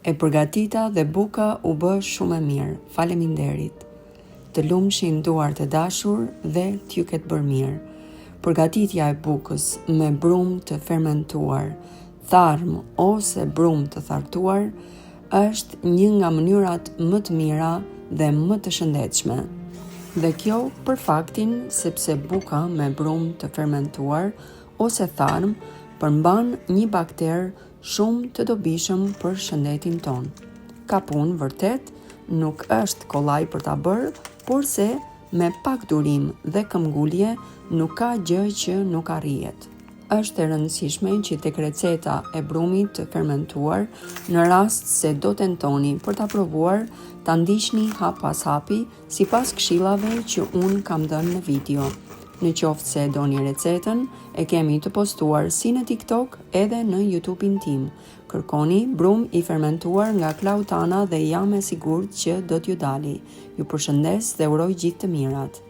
E përgatita dhe buka u bë shumë e mirë, faleminderit. Të lumshin duart e dashur dhe t'ju ketë bërë mirë. Përgatitja e bukës me brumë të fermentuar, tharm ose brumë të thartuar është një nga mënyrat më të mira dhe më të shëndetshme. Dhe kjo për faktin sepse buka me brumë të fermentuar ose tharm përmban një bakter shumë të dobishëm për shëndetin ton. Ka punë vërtet, nuk është kollaj për ta bërë, por se me pak durim dhe këmbgulje nuk ka gjë që nuk arrihet. Është e rëndësishme që tek receta e brumit të fermentuar, në rast se do tentoni për ta provuar, ta ndiqni hap pas hapi sipas këshillave që unë kam dhënë në video. Në qoftë se doni recetën, e kemi të postuar si në TikTok edhe në YouTube-in tim. Kërkoni brumë i fermentuar nga Klautana dhe jam e sigurt që do t'ju dali. Ju përshëndes dhe uroj gjithë të mirat.